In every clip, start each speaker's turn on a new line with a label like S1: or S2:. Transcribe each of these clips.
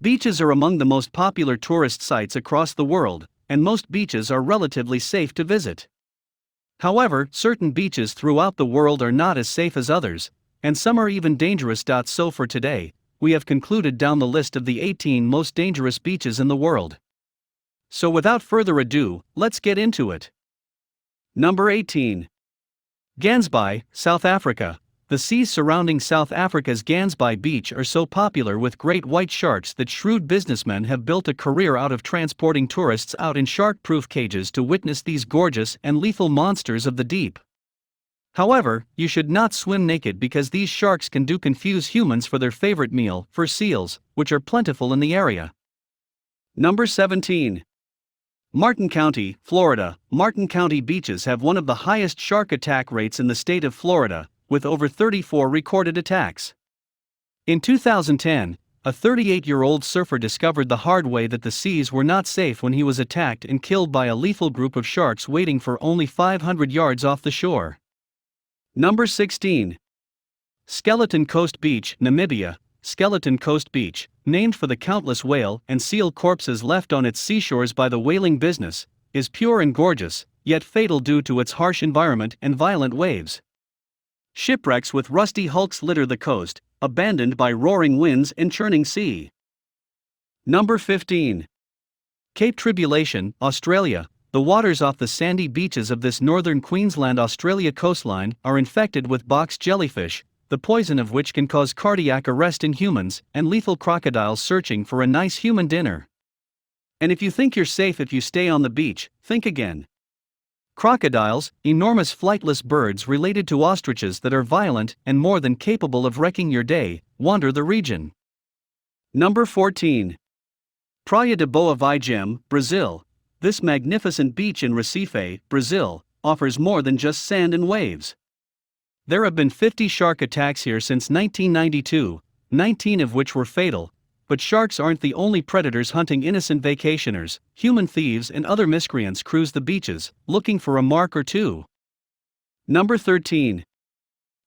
S1: Beaches are among the most popular tourist sites across the world, and most beaches are relatively safe to visit. However, certain beaches throughout the world are not as safe as others, and some are even dangerous. So for today, we have concluded down the list of the 18 most dangerous beaches in the world. So without further ado, let's get into it. Number 18. Gansbaai, South Africa. The seas surrounding South Africa's Gansby Beach are so popular with great white sharks that shrewd businessmen have built a career out of transporting tourists out in shark-proof cages to witness these gorgeous and lethal monsters of the deep. However, you should not swim naked because these sharks can confuse humans for their favorite meal, for seals, which are plentiful in the area. Number 17. Martin County, Florida. Martin County beaches have one of the highest shark attack rates in the state of Florida, with over 34 recorded attacks. In 2010, a 38-year-old surfer discovered the hard way that the seas were not safe when he was attacked and killed by a lethal group of sharks waiting for only 500 yards off the shore. Number 16. Skeleton Coast Beach, Namibia. Skeleton Coast Beach, named for the countless whale and seal corpses left on its seashores by the whaling business, is pure and gorgeous, yet fatal due to its harsh environment and violent waves. Shipwrecks with rusty hulks litter the coast, abandoned by roaring winds and churning sea. Number 15. Cape Tribulation, Australia. The waters off the sandy beaches of this northern Queensland, Australia coastline are infected with box jellyfish, the poison of which can cause cardiac arrest in humans and lethal crocodiles searching for a nice human dinner. And if you think you're safe if you stay on the beach, think again. Crocodiles, enormous flightless birds related to ostriches that are violent and more than capable of wrecking your day, wander the region. Number 14. Praia de Boa Viegem, Brazil. This magnificent beach in Recife, Brazil, offers more than just sand and waves. There have been 50 shark attacks here since 1992, 19 of which were fatal. But sharks aren't the only predators hunting innocent vacationers. Human thieves and other miscreants cruise the beaches, looking for a mark or two. Number 13.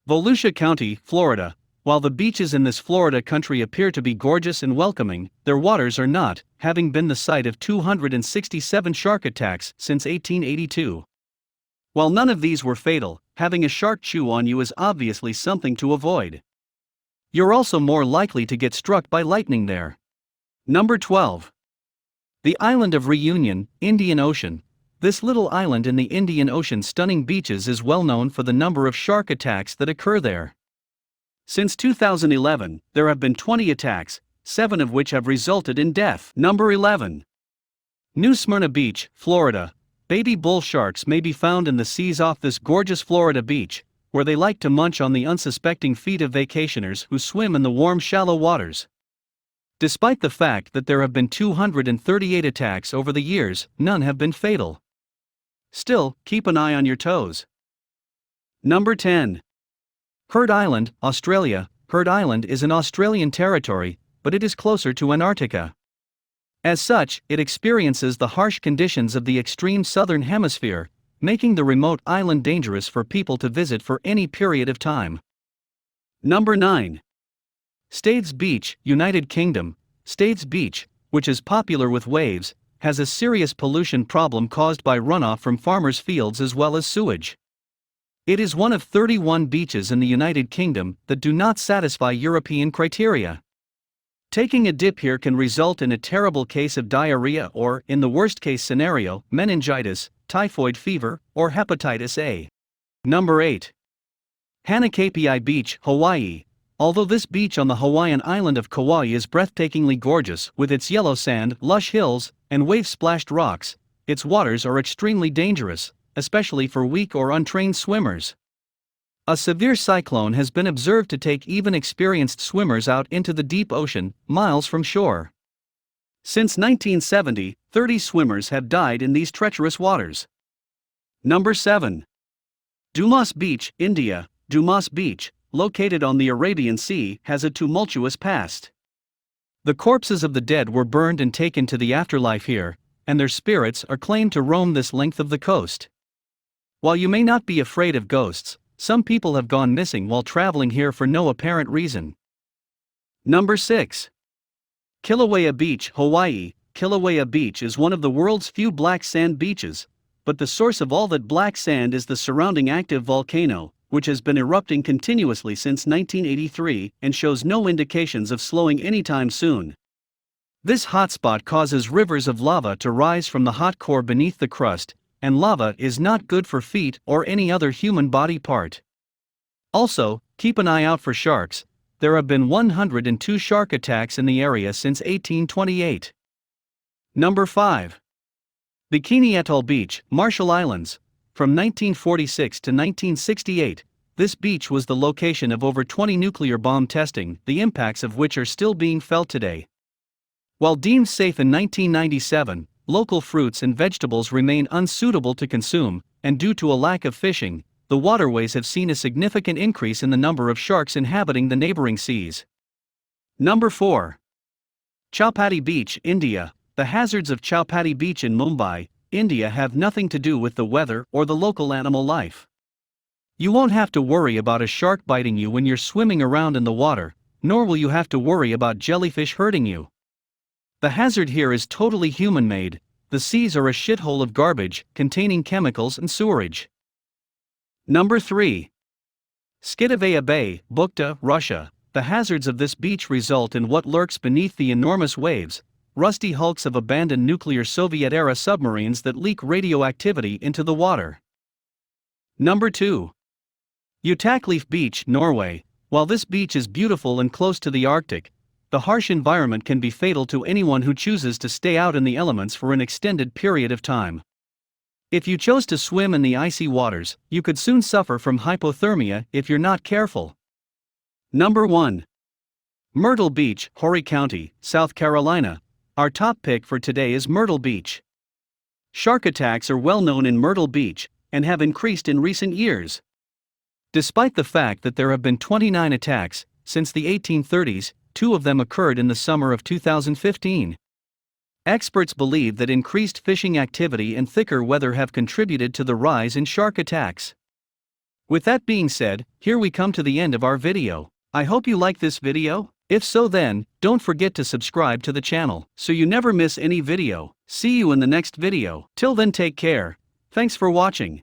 S1: Volusia County, Florida. While the beaches in this Florida country appear to be gorgeous and welcoming, their waters are not, having been the site of 267 shark attacks since 1882. While none of these were fatal, having a shark chew on you is obviously something to avoid. You're also more likely to get struck by lightning there. Number 12. The island of Reunion, Indian Ocean. This little island in the Indian Ocean's stunning beaches is well known for the number of shark attacks that occur there. Since 2011, there have been 20 attacks, 7 of which have resulted in death. Number 11. New Smyrna Beach, Florida. Baby bull sharks may be found in the seas off this gorgeous Florida beach, where they like to munch on the unsuspecting feet of vacationers who swim in the warm shallow waters. Despite the fact that there have been 238 attacks over the years, none have been fatal. Still, keep an eye on your toes. Number 10. Heard Island, Australia. Heard Island is an Australian territory, but it is closer to Antarctica. As such, it experiences the harsh conditions of the extreme southern hemisphere, making the remote island dangerous for people to visit for any period of time. Number 9. Staithes Beach, United Kingdom. Staithes Beach, which is popular with waves, has a serious pollution problem caused by runoff from farmers' fields as well as sewage. It is one of 31 beaches in the United Kingdom that do not satisfy European criteria. Taking a dip here can result in a terrible case of diarrhea or, in the worst-case scenario, meningitis, typhoid fever, or hepatitis A. Number 8. Hanakapiai Beach, Hawaii. Although this beach on the Hawaiian island of Kauai is breathtakingly gorgeous with its yellow sand, lush hills, and wave-splashed rocks, its waters are extremely dangerous, especially for weak or untrained swimmers. A severe cyclone has been observed to take even experienced swimmers out into the deep ocean, miles from shore. Since 1970, 30 swimmers have died in these treacherous waters. Number 7. Dumas Beach, India. Dumas Beach, located on the Arabian Sea, has a tumultuous past. The corpses of the dead were burned and taken to the afterlife here, and their spirits are claimed to roam this length of the coast. While you may not be afraid of ghosts, some people have gone missing while traveling here for no apparent reason. Number 6. Kilauea Beach, Hawaii. Kilauea Beach is one of the world's few black sand beaches, but the source of all that black sand is the surrounding active volcano, which has been erupting continuously since 1983 and shows no indications of slowing anytime soon. This hotspot causes rivers of lava to rise from the hot core beneath the crust, and lava is not good for feet or any other human body part. Also, keep an eye out for sharks. There have been 102 shark attacks in the area since 1828. Number 5. Bikini Atoll Beach, Marshall Islands. From 1946 to 1968, this beach was the location of over 20 nuclear bomb testing, the impacts of which are still being felt today. While deemed safe in 1997, local fruits and vegetables remain unsuitable to consume, and due to a lack of fishing, the waterways have seen a significant increase in the number of sharks inhabiting the neighboring seas. Number 4. Chowpatty Beach, India. The hazards of Chowpatty Beach in Mumbai, India have nothing to do with the weather or the local animal life. You won't have to worry about a shark biting you when you're swimming around in the water, nor will you have to worry about jellyfish hurting you. The hazard here is totally human-made. The seas are a shithole of garbage, containing chemicals and sewerage. Number 3. Schitovaya Bay, Bukhta, Russia. The hazards of this beach result in what lurks beneath the enormous waves, rusty hulks of abandoned nuclear Soviet-era submarines that leak radioactivity into the water. Number 2. Utakleif Beach, Norway. While this beach is beautiful and close to the Arctic, the harsh environment can be fatal to anyone who chooses to stay out in the elements for an extended period of time. If you chose to swim in the icy waters, you could soon suffer from hypothermia if you're not careful. Number 1. Myrtle Beach, Horry County, South Carolina. Our top pick for today is Myrtle Beach. Shark attacks are well known in Myrtle Beach, and have increased in recent years. Despite the fact that there have been 29 attacks since the 1830s, 2 of them occurred in the summer of 2015. Experts believe that increased fishing activity and thicker weather have contributed to the rise in shark attacks. With that being said, here we come to the end of our video. I hope you like this video. If so, then don't forget to subscribe to the channel so you never miss any video. See you in the next video. Till then, take care. Thanks for watching.